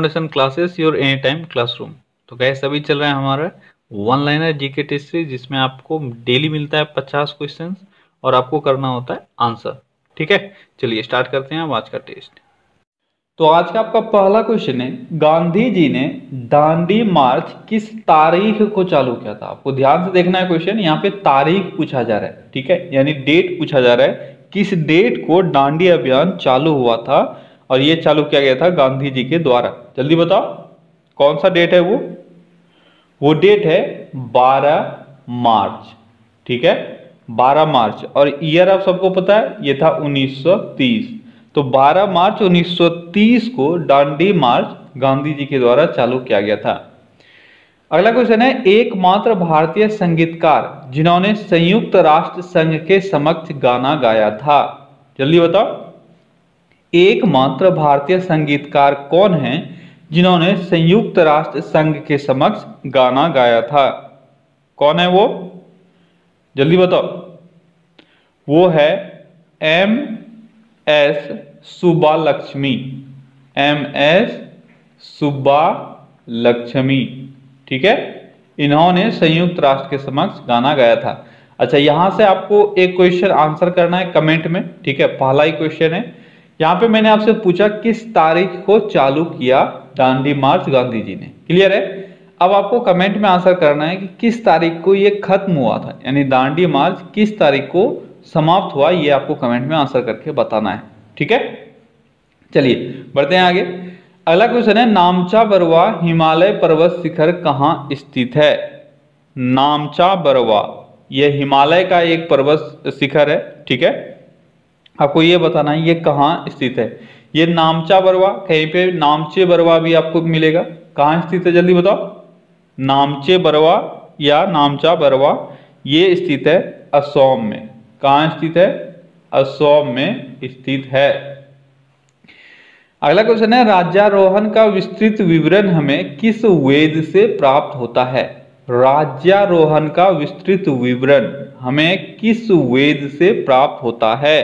Foundation classes your any time classroom. तो guys अभी चल रहा है हमारा one liner GK test series, जिसमें आपको डेली मिलता है 50 क्वेश्चंस और आपको करना होता है आंसर। ठीक है, चलिए स्टार्ट करते हैं अब आज का टेस्ट। तो आज का आपका पहला क्वेश्चन है, गांधी जी ने दांडी मार्च किस तारीख को चालू किया था। आपको ध्यान से देखना है क्वेश्चन, यहाँ पे तारीख पूछा जा रहा है, ठीक है, यानी डेट पूछा जा रहा है। किस डेट को दांडी अभियान चालू हुआ था और ये चालू किया गया था गांधी जी के द्वारा। जल्दी बताओ कौन सा डेट है वो डेट है 12 मार्च। ठीक है, 12 मार्च, और ईयर आप सबको पता है ये था 1930। तो 12 मार्च 1930 को दांडी मार्च गांधी जी के द्वारा चालू किया गया था। अगला क्वेश्चन है, एकमात्र भारतीय संगीतकार जिन्होंने संयुक्त राष्ट्र संघ के समक्ष गाना गाया था। जल्दी बताओ, एकमात्र भारतीय संगीतकार कौन है जिन्होंने संयुक्त राष्ट्र संघ के समक्ष गाना गाया था। कौन है वो, जल्दी बताओ। वो है एम.एस. सुब्बालक्ष्मी। एम.एस. सुब्बालक्ष्मी, ठीक है, इन्होंने संयुक्त राष्ट्र के समक्ष गाना गाया था। अच्छा, यहां से आपको एक क्वेश्चन आंसर करना है कमेंट में, ठीक है, पहला ही क्वेश्चन है। यहां पे मैंने आपसे पूछा किस तारीख को चालू किया दांडी मार्च गांधी जी ने। क्लियर है, अब आपको कमेंट में आंसर करना है कि किस तारीख को ये खत्म हुआ था, यानी दांडी मार्च किस तारीख को समाप्त हुआ, ये आपको कमेंट में आंसर करके बताना है। ठीक है, चलिए बढ़ते हैं आगे। अगला क्वेश्चन है, नामचा बरवा हिमालय पर्वत शिखर कहाँ स्थित है। नामचा बरवा यह हिमालय का एक पर्वत शिखर है। ठीक है, आपको ये बताना है ये कहाँ स्थित है। ये नामचा बरवा, कहीं पे नामचे बरवा भी आपको मिलेगा। कहाँ स्थित है, जल्दी बताओ। नामचे बरवा या नामचा बरवा ये स्थित है असम में। कहाँ स्थित है, असम में स्थित है। अगला क्वेश्चन है, राज्यारोहण का विस्तृत विवरण हमें किस वेद से प्राप्त होता है। राज्यारोहण का विस्तृत विवरण हमें किस वेद से प्राप्त होता है।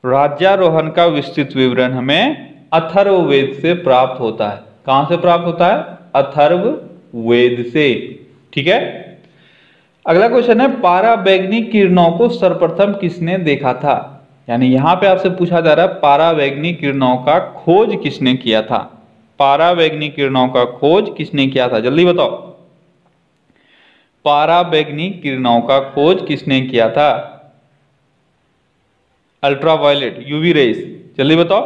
राज्यारोहण का विस्तृत विवरण हमें अथर्ववेद से प्राप्त होता है। कहां से प्राप्त होता है, अथर्ववेद से। ठीक है, अगला क्वेश्चन है, पारावैंगनिक किरणों को सर्वप्रथम किसने देखा था। यानी यहां पे आपसे पूछा जा रहा है पारावैंगनिक किरणों का खोज किसने किया था। पारावैंगनिक किरणों का खोज किसने किया था, जल्दी बताओ। पारावैंगनिक किरणों का खोज किसने किया था। अल्ट्रावायलेट यूवी रेस, जल्दी बताओ।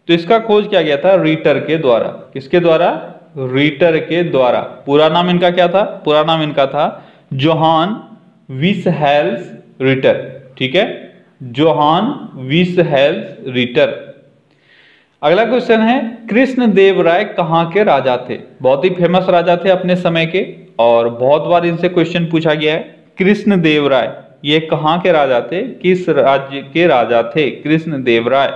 तो इसका खोज किया गया था रीटर के द्वारा। किसके द्वारा, रीटर के द्वारा। पूरा नाम इनका क्या था, पूरा नाम इनका था जोहान विसहेल्स रीटर। ठीक है, जोहान विसहेल्स रीटर। अगला क्वेश्चन है, कृष्ण देव राय कहाँ के राजा थे। बहुत ही फेमस राजा थे अपने समय के, और बहुत बार इनसे क्वेश्चन पूछा गया है। कृष्ण देव राय ये कहाँ के राजा थे, किस राज्य के राजा थे कृष्ण देव राय।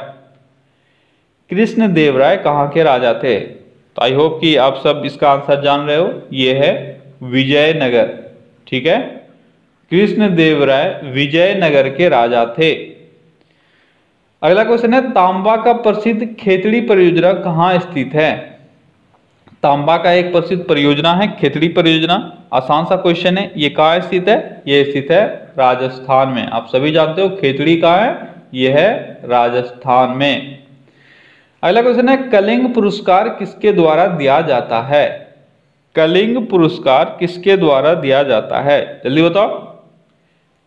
कृष्ण देव राय कहाँ के राजा थे। तो आई होप कि आप सब इसका आंसर जान रहे हो, ये है विजयनगर। ठीक है, कृष्ण देव राय विजयनगर के राजा थे। अगला क्वेश्चन है, तांबा का प्रसिद्ध खेतड़ी परियोजना कहाँ स्थित है। तांबा का एक प्रसिद्ध परियोजना है खेतड़ी परियोजना। आसान सा क्वेश्चन है, ये कहाँ स्थित है, ये स्थित है राजस्थान में। आप सभी जानते हो खेतड़ी कहाँ है, ये है राजस्थान में। अगला क्वेश्चन है, कलिंग पुरस्कार किसके द्वारा दिया जाता है। कलिंग पुरस्कार किसके द्वारा दिया जाता है, जल्दी बताओ।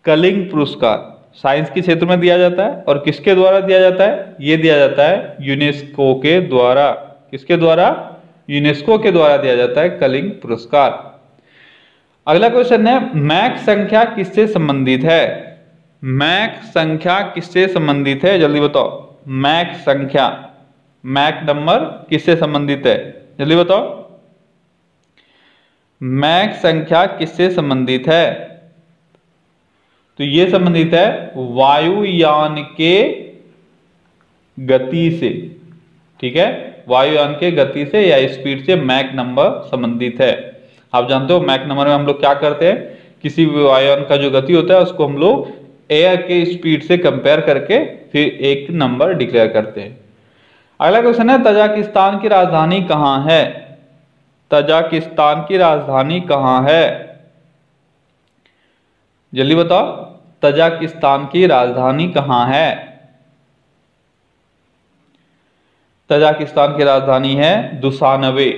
कलिंग पुरस्कार साइंस के क्षेत्र में दिया जाता है, और किसके द्वारा दिया जाता है, ये दिया जाता है यूनेस्को के द्वारा। किसके द्वारा, यूनेस्को के द्वारा दिया जाता है कलिंग पुरस्कार। अगला क्वेश्चन है, मैक संख्या किससे संबंधित है। मैक संख्या किससे संबंधित है, जल्दी बताओ। मैक संख्या, मैक नंबर किससे संबंधित है, जल्दी बताओ। मैक संख्या किससे संबंधित है। तो ये संबंधित है वायुयान के गति से। ठीक है, वायुयान के गति से या स्पीड से मैक नंबर संबंधित है। आप जानते हो मैक नंबर में हम लोग क्या करते हैं, किसी भी वायुयान का जो गति होता है उसको हम लोग एयर के स्पीड से कंपेयर करके फिर एक नंबर डिक्लेयर करते हैं। अगला क्वेश्चन है तजाकिस्तान की राजधानी कहाँ है? तजाकिस्तान की राजधानी कहाँ है? जल्दी बताओ, तजाकिस्तान की राजधानी कहाँ है? तजाकिस्तान की राजधानी है दुशानबे।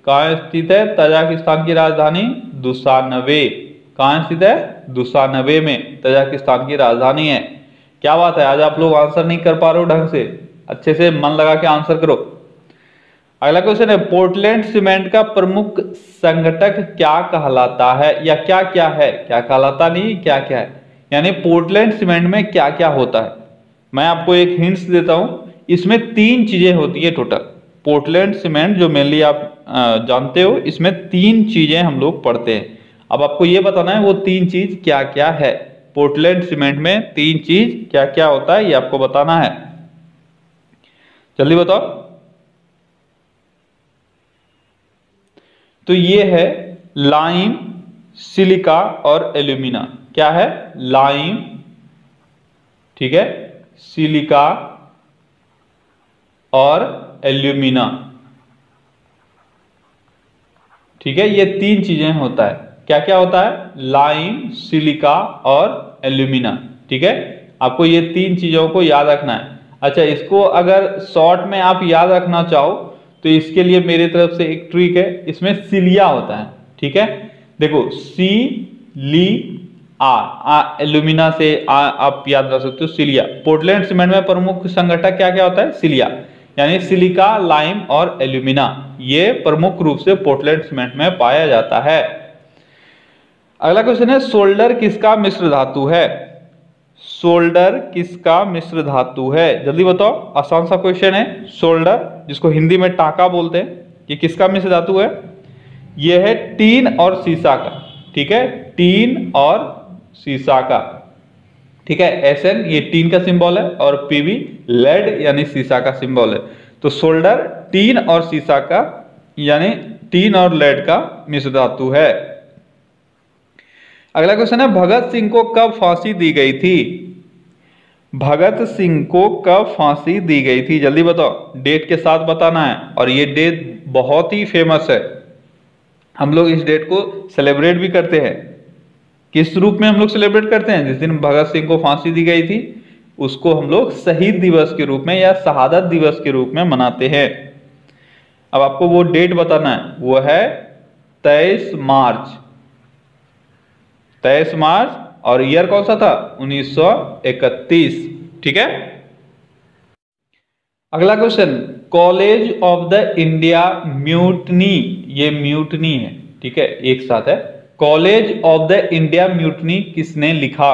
कहाँ स्थित है तजाकिस्तान की राजधानी? दुशानबे। कहाँ स्थित है? दुशानबे में तजाकिस्तान की राजधानी है। क्या बात है, आज आप लोग आंसर नहीं कर पा रहे हो ढंग से, अच्छे से मन लगा के आंसर करो। अगला क्वेश्चन है पोर्टलैंड सीमेंट का प्रमुख संगठक क्या कहलाता है? या क्या क्या है, क्या कहलाता नहीं, क्या क्या है, यानी पोर्टलैंड सीमेंट में क्या क्या होता है। मैं आपको एक हिंट्स देता हूं, इसमें 3 चीजें होती है टोटल। पोर्टलैंड सीमेंट जो मेनली आप जानते हो, इसमें 3 चीजें हम लोग पढ़ते हैं। अब आपको ये बताना है वो 3 चीज क्या क्या है। पोर्टलैंड सीमेंट में 3 चीज क्या क्या होता है, ये आपको बताना है। जल्दी बताओ। तो ये है लाइम, सिलिका और एल्यूमिना। क्या है? लाइम, ठीक है, सिलिका और एल्यूमिना, ठीक है, ये 3 चीजें होता है। क्या क्या होता है? लाइम, सिलिका और एल्यूमिना, ठीक है। आपको ये 3 चीजों को याद रखना है। अच्छा, इसको अगर शॉर्ट में आप याद रखना चाहो तो इसके लिए मेरी तरफ से एक ट्रिक है, इसमें सिलिया होता है, ठीक है। देखो सी ली आ, एल्यूमिना से आप याद रख सकते हो सिलिया। पोर्टलैंड सीमेंट में प्रमुख संगठक क्या क्या होता है? सिलिया, यानी सिलिका, लाइम और एल्यूमिना, ये प्रमुख रूप से पोर्टलैंड सीमेंट में पाया जाता है। अगला क्वेश्चन है सोल्डर किसका मिश्र धातु है? सोल्डर किसका मिश्र धातु है? जल्दी बताओ, आसान सा क्वेश्चन है। सोल्डर, जिसको हिंदी में टाका बोलते हैं, ये किसका मिश्र धातु है? ये है टीन और सीसा का, ठीक है, टीन और सीसा का, ठीक है। Sn ये टीन का सिंबल है और Pb लेड यानी सीसा का सिंबल है। तो सोल्डर टीन और सीसा का यानी टीन और लेड का मिश्र धातु है। अगला क्वेश्चन है भगत सिंह को कब फांसी दी गई थी? भगत सिंह को कब फांसी दी गई थी? जल्दी बताओ, डेट के साथ बताना है। और ये डेट बहुत ही फेमस है, हम लोग इस डेट को सेलिब्रेट भी करते हैं। किस रूप में हम लोग सेलिब्रेट करते हैं? जिस दिन भगत सिंह को फांसी दी गई थी उसको हम लोग शहीद दिवस के रूप में या शहादत दिवस के रूप में मनाते हैं। अब आपको वो डेट बताना है, वो है 23 मार्च। 23 मार्च, और ईयर कौन सा था? 1931, ठीक है। अगला question, college of the India mutiny, ये म्यूटनी है, ठीक है, एक साथ है। College of the India mutiny किसने लिखा?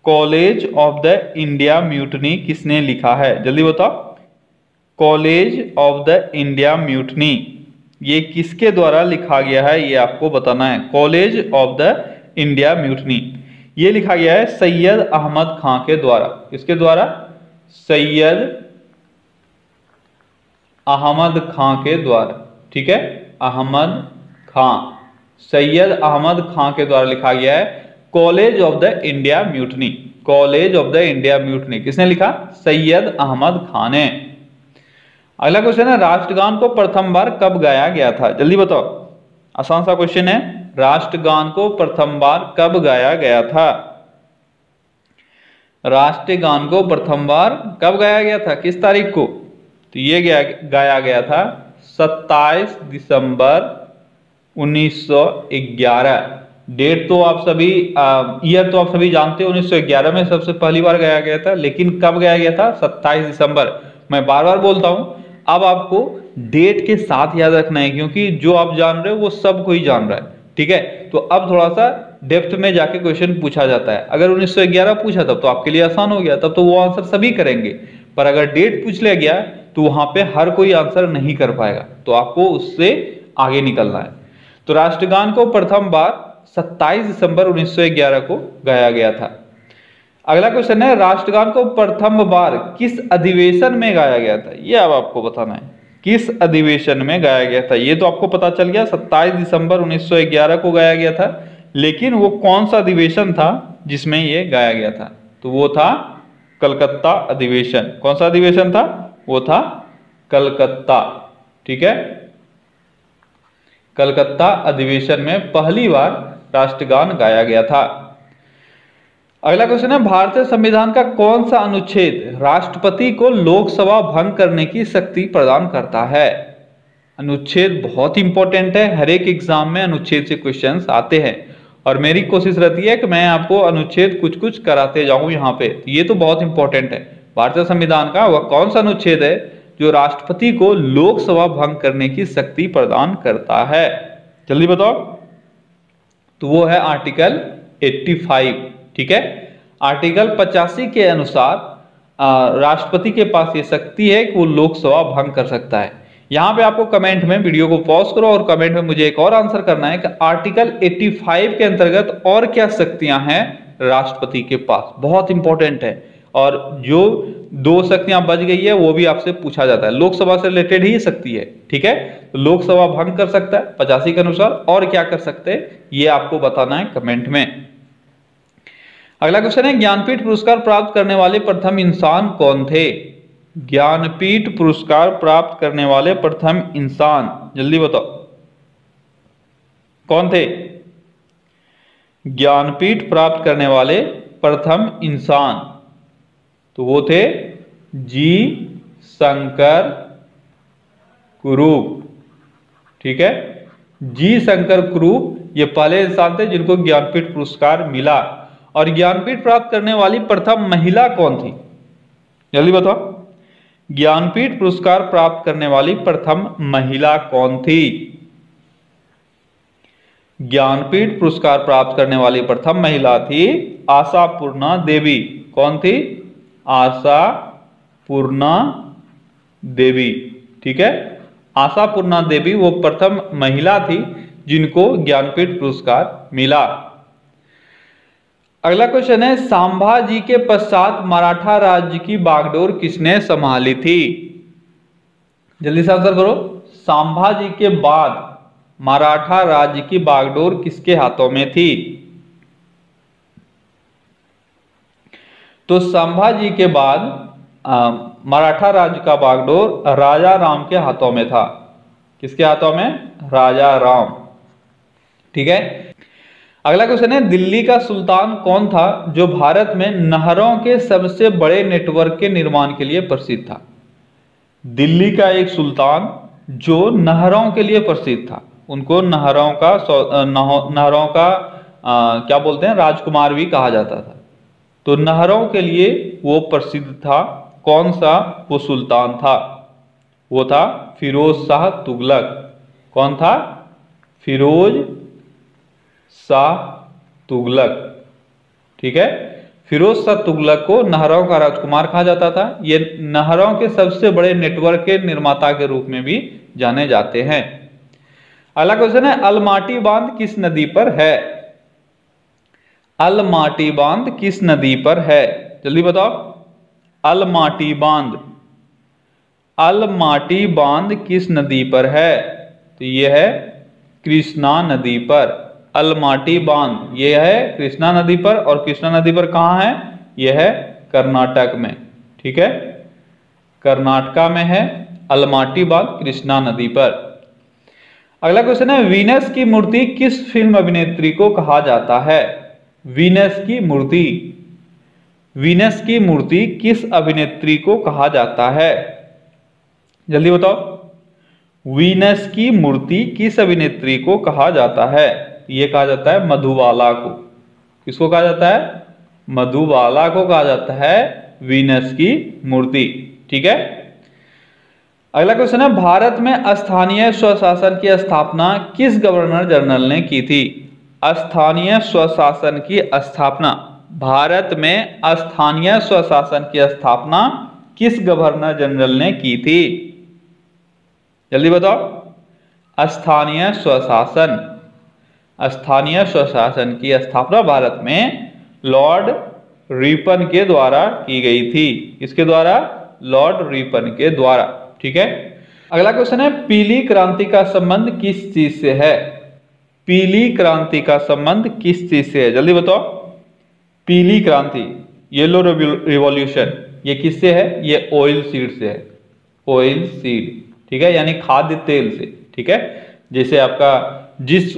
College of the India mutiny किसने लिखा है? जल्दी बताओ, college of the India mutiny ये किसके द्वारा लिखा गया है, ये आपको बताना है। College of the India mutiny ये लिखा गया है सैयद अहमद खां के द्वारा। किसके द्वारा? सैयद अहमद खां के द्वारा, ठीक है, अहमद खां, सैयद अहमद खां के द्वारा लिखा गया है college of the India mutiny. College of the India mutiny किसने लिखा? सैयद अहमद खान ने। अगला क्वेश्चन है राष्ट्रगान को प्रथम बार कब गाया गया था? जल्दी बताओ, आसान सा क्वेश्चन है। राष्ट्रगान को प्रथम बार कब गाया गया था? राष्ट्रगान को प्रथम बार कब गाया गया था, किस तारीख को? तो ये गाया गया था 27 दिसंबर 1911। डेट तो आप सभी ईयर तो आप सभी जानते हो, 1911 में सबसे पहली बार गाया गया था। लेकिन कब गाया गया था? 27 दिसंबर। मैं बार बार बोलता हूं, अब आपको डेट के साथ याद रखना है, क्योंकि जो आप जान रहे हो वो सब कोई जान रहा है, ठीक है। तो अब थोड़ा सा डेप्थ में जाके क्वेश्चन पूछा जाता है। अगर 1911 पूछा तब तो आपके लिए आसान हो गया, तब तो वो आंसर सभी करेंगे। पर अगर डेट पूछ लिया गया तो वहां पे हर कोई आंसर नहीं कर पाएगा, तो आपको उससे आगे निकलना है। तो राष्ट्रगान को प्रथम बार 27 दिसंबर 1911 को गाया गया था। अगला क्वेश्चन है राष्ट्रगान को प्रथम बार किस अधिवेशन में गाया गया था? ये अब आपको बताना है, किस अधिवेशन में गाया गया था। ये तो आपको पता चल गया 27 दिसंबर 1911 को गाया गया था, लेकिन वो कौन सा अधिवेशन था जिसमें ये गाया गया था? तो वो था कलकत्ता अधिवेशन। कौन सा अधिवेशन था? वो था कलकत्ता, ठीक है, कलकत्ता अधिवेशन में पहली बार राष्ट्रगान गाया गया था। अगला क्वेश्चन है, भारतीय संविधान का कौन सा अनुच्छेद राष्ट्रपति को लोकसभा भंग करने की शक्ति प्रदान करता है? अनुच्छेद बहुत इंपॉर्टेंट है, हर एक एग्जाम में अनुच्छेद से क्वेश्चंस आते हैं और मेरी कोशिश रहती है कि मैं आपको अनुच्छेद कुछ कुछ कराते जाऊं यहाँ पे। ये तो बहुत इंपॉर्टेंट है। भारतीय संविधान का वह कौन सा अनुच्छेद है जो राष्ट्रपति को लोकसभा भंग करने की शक्ति प्रदान करता है? जल्दी बताओ। तो वो है आर्टिकल 85, ठीक है। आर्टिकल 85 के अनुसार राष्ट्रपति के पास ये शक्ति है कि वो लोकसभा भंग कर सकता है। यहां पे आपको कमेंट में, वीडियो को पॉज करो और कमेंट में मुझे एक और आंसर करना है कि आर्टिकल 85 के अंतर्गत और क्या शक्तियां हैं राष्ट्रपति के पास। बहुत इंपॉर्टेंट है और जो 2 शक्तियां बच गई है वो भी आपसे पूछा जाता है, लोकसभा से रिलेटेड ही शक्ति है, ठीक है। तो लोकसभा भंग कर सकता है 85 के अनुसार, और क्या कर सकते हैं ये आपको बताना है कमेंट में। अगला क्वेश्चन है, ज्ञानपीठ पुरस्कार प्राप्त करने वाले प्रथम इंसान कौन थे? ज्ञानपीठ पुरस्कार प्राप्त करने वाले प्रथम इंसान, जल्दी बताओ कौन थे? ज्ञानपीठ प्राप्त करने वाले प्रथम इंसान, तो वो थे जी शंकर कुरूप, ठीक है। जी शंकर कुरूप ये पहले इंसान थे जिनको ज्ञानपीठ पुरस्कार मिला। और ज्ञानपीठ प्राप्त करने वाली प्रथम महिला कौन थी? जल्दी बताओ। ज्ञानपीठ पुरस्कार प्राप्त करने वाली प्रथम महिला कौन थी? ज्ञानपीठ पुरस्कार प्राप्त करने वाली प्रथम महिला थी आशापूर्णा देवी। कौन थी? आशापूर्णा देवी, ठीक है। आशापूर्णा देवी वो प्रथम महिला थी जिनको ज्ञानपीठ पुरस्कार मिला। अगला क्वेश्चन है, संभाजी के पश्चात मराठा राज्य की बागडोर किसने संभाली थी? जल्दी से आंसर करो। संभाजी के बाद मराठा राज्य की बागडोर किसके हाथों में थी? तो संभाजी के बाद मराठा राज्य का बागडोर राजा राम के हाथों में था। किसके हाथों में? राजा राम, ठीक है। अगला क्वेश्चन है, दिल्ली का सुल्तान कौन था जो भारत में नहरों के सबसे बड़े नेटवर्क के निर्माण के लिए प्रसिद्ध था? दिल्ली का एक सुल्तान जो नहरों के लिए प्रसिद्ध था, उनको नहरों का क्या बोलते हैं, राजकुमार भी कहा जाता था। तो नहरों के लिए वो प्रसिद्ध था। कौन सा वो सुल्तान था? वो था फिरोज शाह तुगलक। कौन था? फिरोज शाह तुगलक, ठीक है। फिरोज शाह तुगलक को नहरों का राजकुमार कहा जाता था। ये नहरों के सबसे बड़े नेटवर्क के निर्माता के रूप में भी जाने जाते हैं। अगला क्वेश्चन है, अलमाटी बांध किस नदी पर है? अलमाटी बांध किस नदी पर है? जल्दी बताओ। अलमाटी बांध, अलमाटी बांध किस नदी पर है? तो यह है कृष्णा नदी पर। अलमाटी बांध यह है कृष्णा नदी पर, और कृष्णा नदी पर कहां है? यह है कर्नाटक में, ठीक है। कर्नाटका में है अलमाटी बांध, कृष्णा नदी पर। अगला क्वेश्चन है, वीनस की मूर्ति किस फिल्म अभिनेत्री को कहा जाता है? वीनस की मूर्ति, वीनस की मूर्ति किस अभिनेत्री को कहा जाता है? जल्दी बताओ। वीनस की मूर्ति किस अभिनेत्री को कहा जाता है? ये कहा जाता है मधुबाला को। किसको कहा जाता है? मधुबाला को कहा जाता है वीनस की मूर्ति, ठीक है। अगला क्वेश्चन है, भारत में स्थानीय स्वशासन की स्थापना किस गवर्नर जनरल ने की थी? स्थानीय स्वशासन की स्थापना, भारत में स्थानीय स्वशासन की स्थापना किस गवर्नर जनरल ने की थी? जल्दी बताओ। स्थानीय स्वशासन, स्थानीय स्वशासन की स्थापना भारत में लॉर्ड रिपन के द्वारा की गई थी। किसके द्वारा? लॉर्ड रिपन के द्वारा, ठीक है। अगला क्वेश्चन है, पीली क्रांति का संबंध किस चीज से है? पीली क्रांति का संबंध किस चीज से है? जल्दी बताओ। पीली क्रांति, येलो रिवॉल्यूशन, ये किससे है? ये ऑयल सीड से है, ऑयल सीड, ठीक है, यानी खाद्य तेल से, ठीक है। जैसे आपका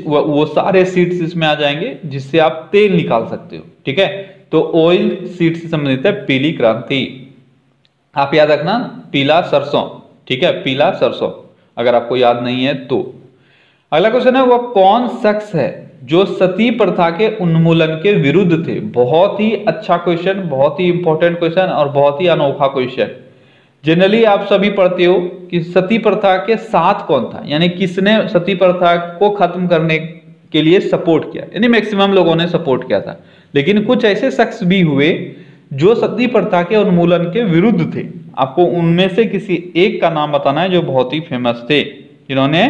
वो सारे सीड्स इसमें आ जाएंगे जिससे आप तेल निकाल सकते हो, ठीक है। तो ऑयल सीड से संबंधित है पीली क्रांति। आप याद रखना पीला सरसों, ठीक है, पीला सरसों, अगर आपको याद नहीं है तो। अगला क्वेश्चन है, वह कौन शख्स है जो सती प्रथा के उन्मूलन के विरुद्ध थे। बहुत ही अच्छा क्वेश्चन, बहुत ही इंपॉर्टेंट क्वेश्चन और बहुत ही अनोखा क्वेश्चन। जनरली आप सभी पढ़ते हो कि सती प्रथा के साथ कौन था, यानी किसने सती प्रथा को खत्म करने के लिए सपोर्ट किया, यानी मैक्सिमम लोगों ने सपोर्ट किया था। लेकिन कुछ ऐसे शख्स भी हुए जो सती प्रथा के उन्मूलन के विरुद्ध थे। आपको उनमें से किसी एक का नाम बताना है जो बहुत ही फेमस थे, जिन्होंने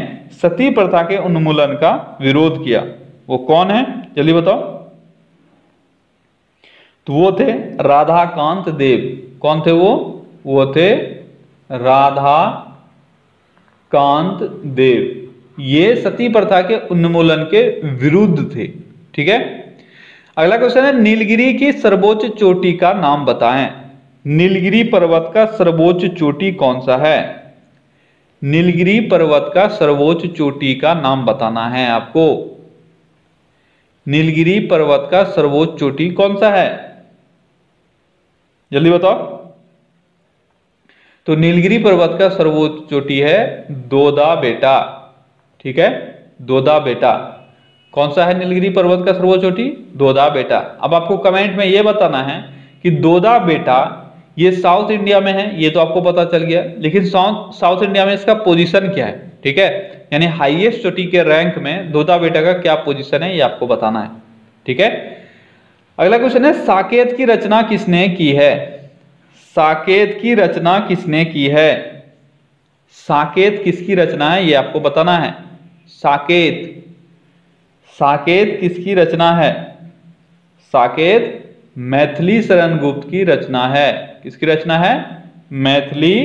सती प्रथा के उन्मूलन का विरोध किया। वो कौन है, जल्दी बताओ। तो वो थे राधाकांत देव। कौन थे वो थे राधाकांत देव। ये सती प्रथा के उन्मूलन के विरुद्ध थे, ठीक है। अगला क्वेश्चन है, नीलगिरी की सर्वोच्च चोटी का नाम बताएं। नीलगिरी पर्वत का सर्वोच्च चोटी कौन सा है। नीलगिरी पर्वत का सर्वोच्च चोटी का नाम बताना है आपको। नीलगिरी पर्वत का सर्वोच्च चोटी कौन सा है, जल्दी बताओ। तो नीलगिरी पर्वत का सर्वोच्च चोटी है दोदा बेटा, ठीक है, दोदा बेटा। कौन सा है नीलगिरी पर्वत का सर्वोच्च चोटी, दोदा बेटा। अब आपको कमेंट में यह बताना है कि दोदा बेटा ये साउथ इंडिया में है, ये तो आपको पता चल गया, लेकिन साउथ इंडिया में इसका पोजीशन क्या है, ठीक है, यानी हाईएस्ट चोटी के रैंक में दोदा बेटा का क्या पोजीशन है, ये आपको बताना है, ठीक है। अगला क्वेश्चन है, साकेत की रचना किसने की है। साकेत की रचना किसने की है। साकेत किसकी रचना है, ये आपको बताना है। साकेत किसकी रचना है। साकेत मैथिली शरण गुप्त की रचना है। किसकी रचना है, मैथिली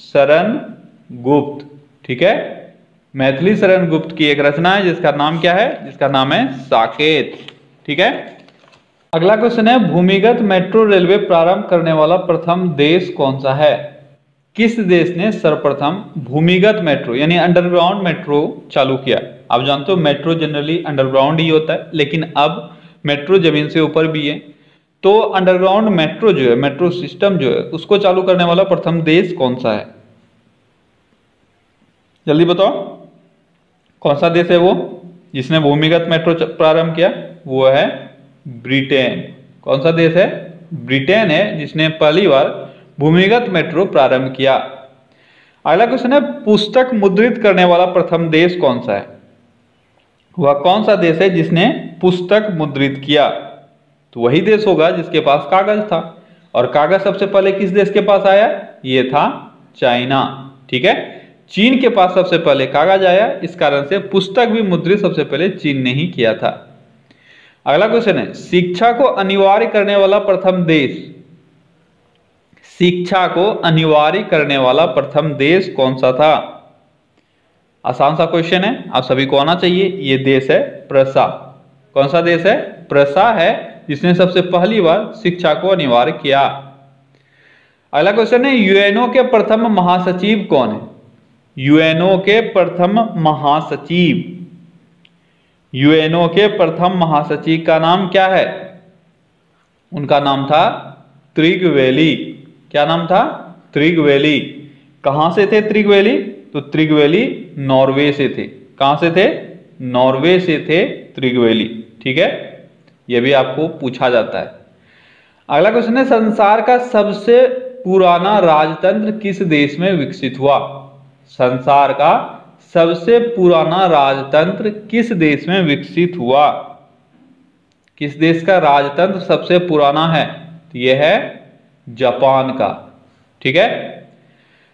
शरण गुप्त, ठीक है। मैथिली शरण गुप्त की एक रचना है जिसका नाम क्या है, जिसका नाम है साकेत, ठीक है। अगला क्वेश्चन है, भूमिगत मेट्रो रेलवे प्रारंभ करने वाला प्रथम देश कौन सा है। किस देश ने सर्वप्रथम भूमिगत मेट्रो यानी अंडरग्राउंड मेट्रो चालू किया। आप जानते हो मेट्रो जनरली अंडरग्राउंड ही होता है, लेकिन अब मेट्रो जमीन से ऊपर भी है। तो अंडरग्राउंड मेट्रो जो है, मेट्रो सिस्टम जो है, उसको चालू करने वाला प्रथम देश कौन सा है, जल्दी बताओ। कौन सा देश है वो जिसने भूमिगत मेट्रो प्रारंभ किया, वो है ब्रिटेन। कौन सा देश है, ब्रिटेन है जिसने पहली बार भूमिगत मेट्रो प्रारंभ किया। अगला क्वेश्चन है, पुस्तक मुद्रित करने वाला प्रथम देश कौन सा है। वह कौन सा देश है जिसने पुस्तक मुद्रित किया। तो वही देश होगा जिसके पास कागज था, और कागज सबसे पहले किस देश के पास आया, ये था चाइना, ठीक है। चीन के पास सबसे पहले कागज आया, इस कारण से पुस्तक भी मुद्रित सबसे पहले चीन ने ही किया था। अगला क्वेश्चन है, शिक्षा को अनिवार्य करने वाला प्रथम देश। शिक्षा को अनिवार्य करने वाला प्रथम देश कौन सा था। आसान सा क्वेश्चन है, आप सभी को आना चाहिए। ये देश है प्रसा। कौन सा देश है, प्रसा है जिसने सबसे पहली बार शिक्षा को अनिवार्य किया। अगला क्वेश्चन है, यूएनओ के प्रथम महासचिव कौन है। यूएनओ के प्रथम महासचिव, यूएनओ के प्रथम महासचिव का नाम क्या है। उनका नाम था त्रिगवेली। क्या नाम था, त्रिगवेली। कहां से थे त्रिगवेली, तो त्रिगवेली नॉर्वे से थे। कहां से थे, नॉर्वे से थे त्रिगवेली, ठीक है। यह भी आपको पूछा जाता है। अगला क्वेश्चन है, संसार का सबसे पुराना राजतंत्र किस देश में विकसित हुआ। संसार का सबसे पुराना राजतंत्र किस देश में विकसित हुआ। किस देश का राजतंत्र सबसे पुराना है, तो यह है जापान का, ठीक है।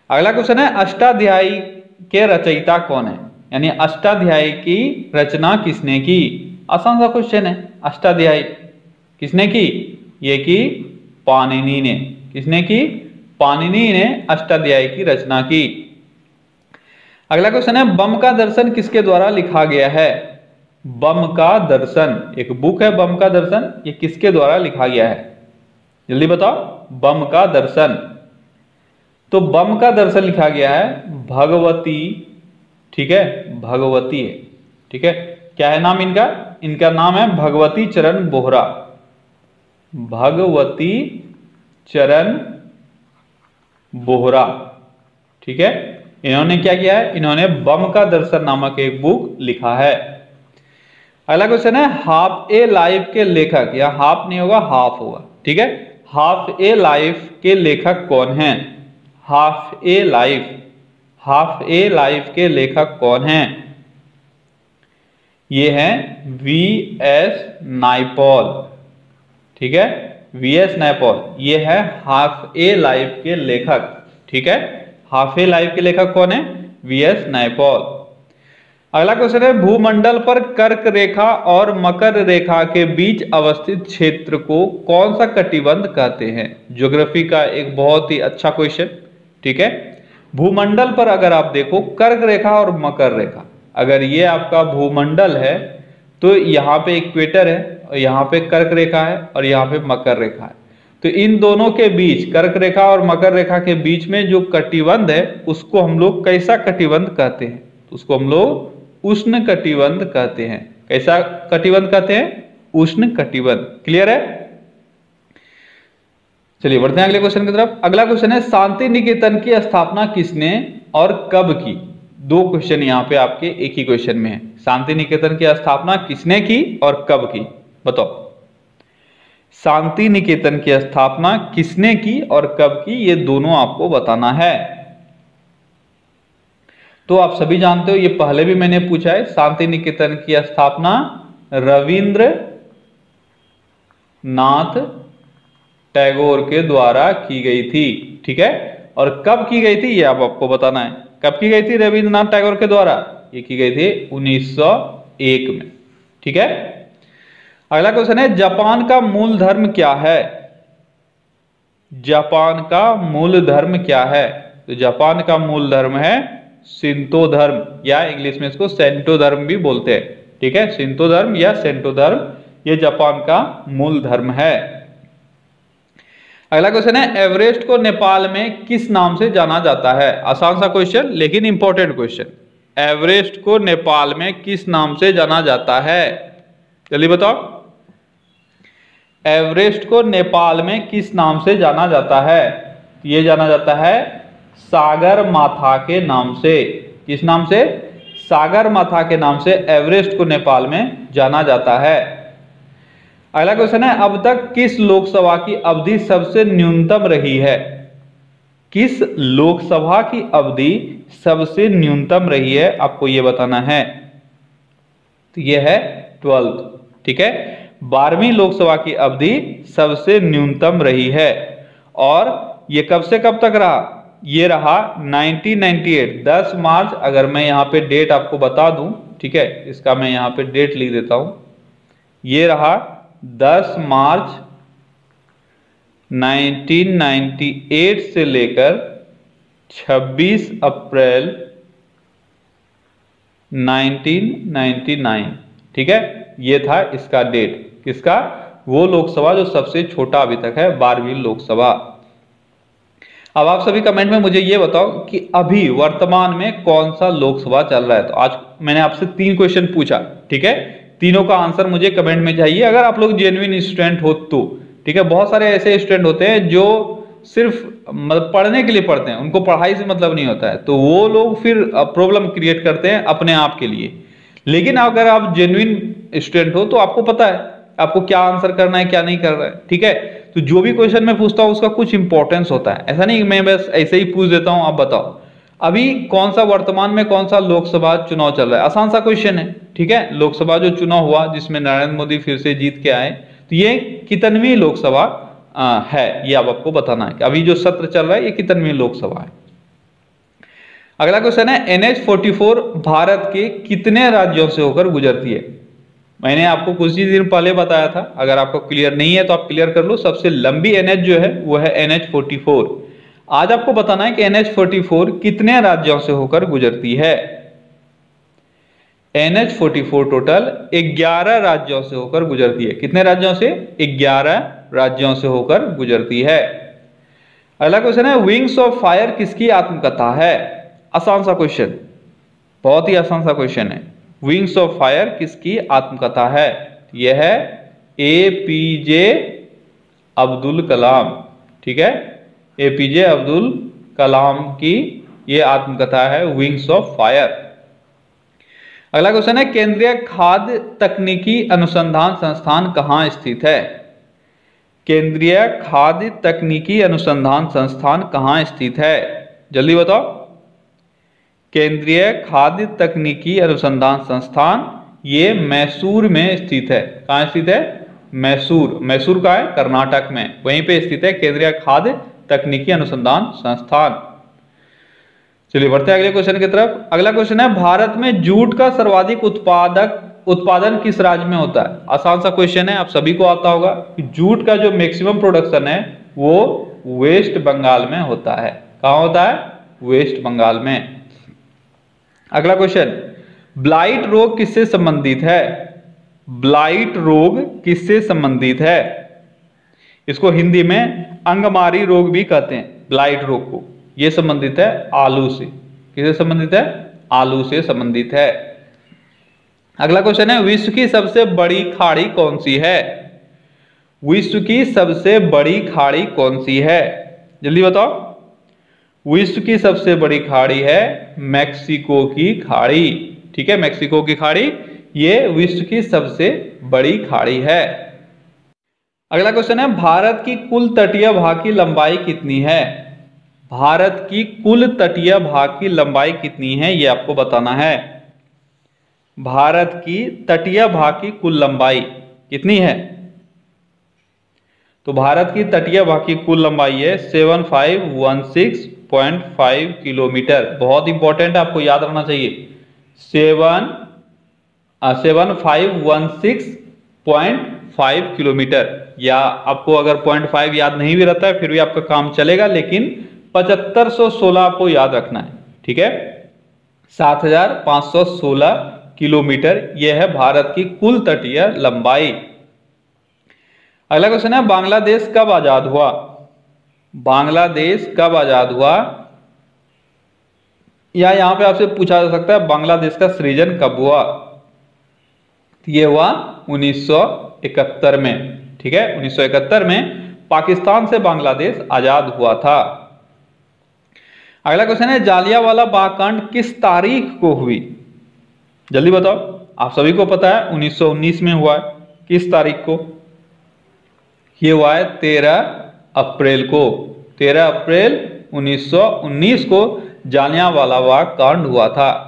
अगला क्वेश्चन है, अष्टाध्यायी के रचयिता कौन है, यानी अष्टाध्यायी की रचना किसने की। आसान सा क्वेश्चन है, अष्टाध्यायी किसने की, ये की पाणिनि ने। किसने की, पाणिनि ने अष्टाध्यायी की रचना की। अगला क्वेश्चन है, बम का दर्शन किसके द्वारा लिखा गया है। बम का दर्शन, एक बुक है बम का दर्शन, ये किसके द्वारा लिखा गया है, जल्दी बताओ। बम का दर्शन तो बम का दर्शन लिखा गया है भगवती, ठीक है, भगवती है, ठीक है। क्या है नाम इनका? इनका नाम है भगवती चरण बोहरा, भगवती चरण बोहरा, ठीक है। इन्होंने क्या किया है? इन्होंने बम का दर्शन नामक एक बुक लिखा है। अगला क्वेश्चन है हाफ ए लाइफ के लेखक, या हाफ नहीं होगा हाफ होगा, ठीक है। हाफ ए लाइफ के लेखक कौन हैं? हाफ ए लाइफ, हाफ ए लाइफ के लेखक कौन हैं? ये हैं वी एस नायपॉल, ठीक है, वी एस नायपॉल, ये है हाफ ए लाइफ के लेखक, ठीक है। हाफ ए लाइफ के लेखक कौन है? V S Naipaul. अगला क्वेश्चन है भूमंडल पर कर्क रेखा और मकर रेखा के बीच अवस्थित क्षेत्र को कौन सा कटिबंध कहते हैं? ज्योग्राफी का एक बहुत ही अच्छा क्वेश्चन, ठीक है। भूमंडल पर अगर आप देखो कर्क रेखा और मकर रेखा, अगर ये आपका भूमंडल है तो यहाँ पे इक्वेटर है और यहाँ पे कर्क रेखा है और यहाँ पे मकर रेखा है, तो इन दोनों के बीच, कर्क रेखा और मकर रेखा के बीच में जो कटिबंध है उसको हम लोग कैसा कटिबंध कहते हैं? उसको हम लोग उष्ण कटिबंध कहते हैं। कैसा कटिबंध कहते हैं? उष्ण कटिबंध। क्लियर है? चलिए बढ़ते हैं अगले क्वेश्चन की तरफ। अगला क्वेश्चन है शांति निकेतन की स्थापना किसने और कब की? दो क्वेश्चन यहाँ पे आपके एक ही क्वेश्चन में है। शांति निकेतन की स्थापना किसने की और कब की? बताओ। शांति निकेतन की स्थापना किसने की और कब की, ये दोनों आपको बताना है। तो आप सभी जानते हो, ये पहले भी मैंने पूछा है, शांति निकेतन की स्थापना रविंद्र नाथ टैगोर के द्वारा की गई थी, ठीक है। और कब की गई थी ये अब आपको बताना है। कब की गई थी रविंद्रनाथ टैगोर के द्वारा? ये की गई थी 1901 में, ठीक है। अगला क्वेश्चन है जापान का मूल धर्म क्या है? जापान का मूल धर्म क्या है? तो जापान का मूल धर्म है शिंतो धर्म, या इंग्लिश में इसको सेंटो धर्म भी बोलते हैं, ठीक है। शिंतो धर्म या सेंटो धर्म, ये जापान का मूल धर्म है। अगला क्वेश्चन है एवरेस्ट को नेपाल में किस नाम से जाना जाता है? आसान सा क्वेश्चन लेकिन इंपॉर्टेंट क्वेश्चन। एवरेस्ट को नेपाल में किस नाम से जाना जाता है? जल्दी बताओ। एवरेस्ट को नेपाल में किस नाम से जाना जाता है? ये जाना जाता है सागर माथा के नाम से। किस नाम से? सागर माथा के नाम से एवरेस्ट को नेपाल में जाना जाता है। अगला क्वेश्चन है अब तक किस लोकसभा की अवधि सबसे न्यूनतम रही है? किस लोकसभा की अवधि सबसे न्यूनतम रही है, आपको यह बताना है। तो यह है 12th, ठीक है। 12वीं लोकसभा की अवधि सबसे न्यूनतम रही है। और यह कब से कब तक रहा? ये रहा 1998, 10 मार्च। अगर मैं यहाँ पे डेट आपको बता दूं, ठीक है, इसका मैं यहाँ पे डेट लिख देता हूं। ये रहा 10 मार्च 1998 से लेकर 26 अप्रैल 1999, ठीक है। ये था इसका डेट। किसका? वो लोकसभा जो सबसे छोटा अभी तक है, 12वीं लोकसभा। अब आप सभी कमेंट में मुझे ये बताओ कि अभी वर्तमान में कौन सा लोकसभा चल रहा है। तो आज मैंने आपसे 3 क्वेश्चन पूछा, ठीक है। तीनों का आंसर मुझे कमेंट में चाहिए, अगर आप लोग जेन्युइन स्टूडेंट हो तो, ठीक है। बहुत सारे ऐसे स्टूडेंट होते हैं जो सिर्फ मतलब पढ़ने के लिए पढ़ते हैं, उनको पढ़ाई से मतलब नहीं होता है, तो वो लोग फिर प्रॉब्लम क्रिएट करते हैं अपने आप के लिए। लेकिन अगर आप जेन्युइन स्टूडेंट हो तो आपको पता है आपको क्या आंसर करना है, क्या नहीं करना है, ठीक है। तो जो भी क्वेश्चन मैं पूछता हूं उसका कुछ इंपॉर्टेंस होता है, ऐसा नहीं मैं बस ऐसे ही पूछ देता हूं। आप बताओ अभी कौन सा वर्तमान में कौन सा लोकसभा चुनाव चल रहा है? आसान सा क्वेश्चन है, ठीक है। लोकसभा जो चुनाव हुआ जिसमें नरेंद्र मोदी फिर से जीत के आए, तो ये कितनवीं लोकसभा है, ये अब आपको बताना है कि अभी जो सत्र चल रहा है ये कितनवीं लोकसभा है। अगला क्वेश्चन है NH-44 भारत के कितने राज्यों से होकर गुजरती है? मैंने आपको कुछ ही दिन पहले बताया था, अगर आपको क्लियर नहीं है तो आप क्लियर कर लो। सबसे लंबी NH जो है वो है NH-44। आज आपको बताना है कि NH-44 कितने राज्यों से होकर गुजरती है। NH-44 टोटल 11 राज्यों से होकर गुजरती है। कितने राज्यों से? 11 राज्यों से होकर गुजरती है। अगला क्वेश्चन है विंग्स ऑफ फायर किसकी आत्मकथा है? आसान सा क्वेश्चन, बहुत ही आसान सा क्वेश्चन है। विंग्स ऑफ फायर किसकी आत्मकथा है? यह है एपीजे अब्दुल कलाम। ठीक है, एपीजे अब्दुल कलाम की यह आत्मकथा है विंग्स ऑफ फायर। अगला क्वेश्चन है केंद्रीय खाद्य तकनीकी अनुसंधान संस्थान कहां स्थित है? केंद्रीय खाद्य तकनीकी अनुसंधान संस्थान कहां स्थित है? जल्दी बताओ। केंद्रीय खाद्य तकनीकी अनुसंधान संस्थान ये मैसूर में स्थित है। कहां स्थित है? मैसूर। मैसूर का है कर्नाटक में, वहीं पे स्थित है केंद्रीय खाद्य तकनीकी अनुसंधान संस्थान। चलिए बढ़ते हैं अगले क्वेश्चन की तरफ। अगला क्वेश्चन है भारत में जूट का सर्वाधिक उत्पादन किस राज्य में होता है? आसान सा क्वेश्चन है, आप सभी को आता होगा कि जूट का जो मैक्सिमम प्रोडक्शन है वो वेस्ट बंगाल में होता है। कहां होता है? वेस्ट बंगाल में। अगला क्वेश्चन, ब्लाइट रोग किससे संबंधित है? ब्लाइट रोग किससे संबंधित है? इसको हिंदी में अंगमारी रोग भी कहते हैं। ब्लाइट रोग को यह संबंधित है आलू से। किससे संबंधित है? आलू से संबंधित है। अगला क्वेश्चन है विश्व की सबसे बड़ी खाड़ी कौन सी है? विश्व की सबसे बड़ी खाड़ी कौन सी है? जल्दी बताओ। विश्व की सबसे बड़ी खाड़ी है मैक्सिको की खाड़ी। ठीक है, मैक्सिको की खाड़ी ये विश्व की सबसे बड़ी खाड़ी है। अगला क्वेश्चन है भारत की कुल तटीय भाग की लंबाई कितनी है? भारत की कुल तटीय भाग की लंबाई कितनी है ये आपको बताना है। भारत की तटीय भाग की कुल लंबाई कितनी है? तो भारत की तटीय भाग की कुल लंबाई है 7516.5 किलोमीटर। बहुत इंपॉर्टेंट है, आपको याद रखना चाहिए। 7516.5 किलोमीटर, या आपको अगर 0.5 याद नहीं भी रहता है फिर भी आपका काम चलेगा, लेकिन 7516 आपको याद रखना है। ठीक है, 7516 किलोमीटर यह है भारत की कुल तटीय लंबाई। अगला क्वेश्चन है बांग्लादेश कब आजाद हुआ? बांग्लादेश कब आजाद हुआ, या यहां पे आपसे पूछा जा सकता है बांग्लादेश का सृजन कब हुआ? यह हुआ 1971 में। ठीक है, 1971 में पाकिस्तान से बांग्लादेश आजाद हुआ था। अगला क्वेश्चन है जालियांवाला बाग कांड किस तारीख को हुई? जल्दी बताओ। आप सभी को पता है 1919 में हुआ है। किस तारीख को? ये हुआ है 13 अप्रैल को। 13 अप्रैल 1919 को जालियांवाला बाग कांड हुआ था।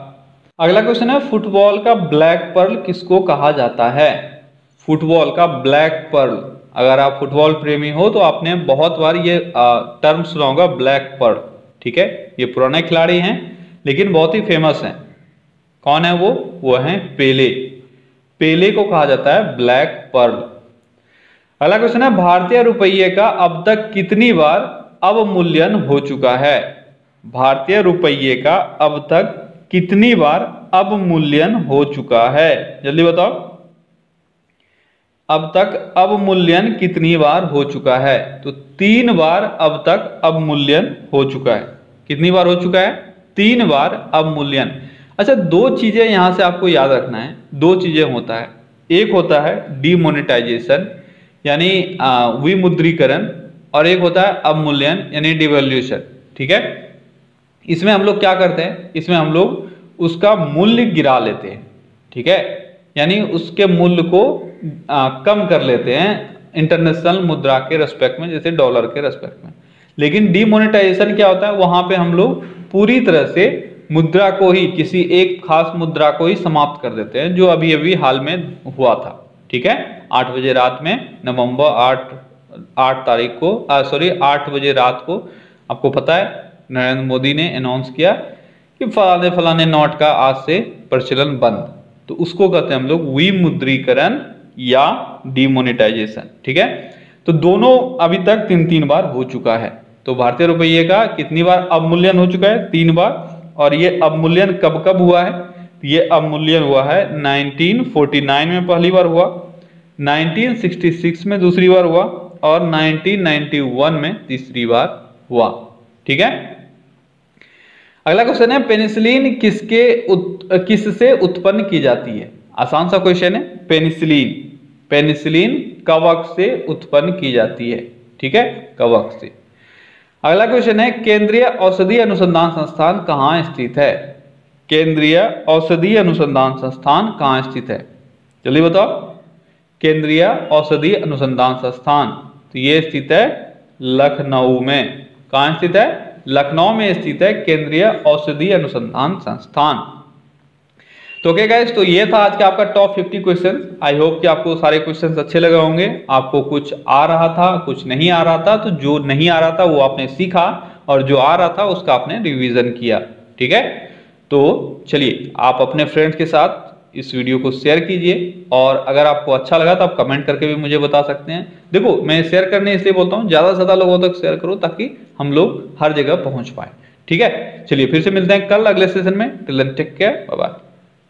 अगला क्वेश्चन है फुटबॉल का ब्लैक पर्ल किसको कहा जाता है? फुटबॉल का ब्लैक पर्ल, अगर आप फुटबॉल प्रेमी हो तो आपने बहुत बार ये टर्म सुना होगा, ब्लैक पर्ल। ठीक है, ये पुराने खिलाड़ी हैं लेकिन बहुत ही फेमस हैं। कौन है वो? वो हैं पेले। पेले को कहा जाता है ब्लैक पर्ल। अगला क्वेश्चन है भारतीय रुपये का अब तक कितनी बार अवमूल्यन हो चुका है? भारतीय रुपये का अब तक कितनी बार अवमूल्यन हो चुका है? जल्दी बताओ। अब तक अवमूल्यन कितनी बार हो चुका है? तो 3 बार अब तक अवमूल्यन हो चुका है। कितनी बार हो चुका है? 3 बार अवमूल्यन। अच्छा, 2 चीजें यहां से आपको याद रखना है। 2 चीजें होता है, एक होता है डीमोनेटाइजेशन यानी विमुद्रीकरण, और एक होता है अवमूल्यन यानी डिवैल्यूएशन। ठीक है, इसमें हम लोग क्या करते हैं? इसमें हम लोग उसका मूल्य गिरा लेते हैं। ठीक है, यानी उसके मूल्य को कम कर लेते हैं इंटरनेशनल मुद्रा के रेस्पेक्ट में, जैसे डॉलर के रेस्पेक्ट में। लेकिन डीमोनेटाइजेशन क्या होता है? वहां पे हम लोग पूरी तरह से मुद्रा को ही, किसी एक खास मुद्रा को ही समाप्त कर देते हैं, जो अभी अभी हाल में हुआ था। ठीक है, 8 बजे रात में, नवंबर 8 तारीख को 8 बजे रात को आपको पता है नरेंद्र मोदी ने अनाउंस किया कि फलाने फलाने नोट का आज से प्रचलन बंद। तो उसको कहते हैं हम लोग विमुद्रीकरण या डीमोनेटाइजेशन। ठीक है, तो दोनों अभी तक 3 बार हो चुका है। तो भारतीय रुपये का कितनी बार अवमूल्यन हो चुका है? 3 बार। और ये अवमूल्यन कब कब हुआ है? ये अवमूल्यन हुआ है 1949 में पहली बार हुआ, 1966 में दूसरी बार हुआ, और 1991 में तीसरी बार हुआ। ठीक है, अगला क्वेश्चन है पेनिसिलिन किससे उत्पन्न की जाती है? आसान सा क्वेश्चन है। पेनिसिलिन कवक से उत्पन्न की जाती है। ठीक है, कवक से। अगला क्वेश्चन है केंद्रीय औषधि अनुसंधान संस्थान कहाँ स्थित है? केंद्रीय औषधि अनुसंधान संस्थान कहाँ स्थित है? जल्दी बताओ। केंद्रीय औषधि अनुसंधान संस्थान, तो ये स्थित है लखनऊ में। कहाँ स्थित है? लखनऊ में स्थित है केंद्रीय औषधि अनुसंधान संस्थान। तो ओके गाइस, तो ये था आज का आपका टॉप 50 क्वेश्चन। आई होप कि आपको सारे क्वेश्चंस अच्छे लगे होंगे। आपको कुछ आ रहा था, कुछ नहीं आ रहा था, तो जो नहीं आ रहा था वो आपने सीखा और जो आ रहा था उसका आपने रिवीजन किया। ठीक है, तो चलिए आप अपने फ्रेंड्स के साथ इस वीडियो को शेयर कीजिए और अगर आपको अच्छा लगा तो आप कमेंट करके भी मुझे बता सकते हैं। देखो, मैं शेयर करने इसलिए बोलता हूँ, ज्यादा से ज्यादा लोगों तक शेयर करो ताकि हम लोग हर जगह पहुंच पाए। ठीक है, चलिए फिर से मिलते हैं कल अगले सेशन में। Till then take care, bye bye.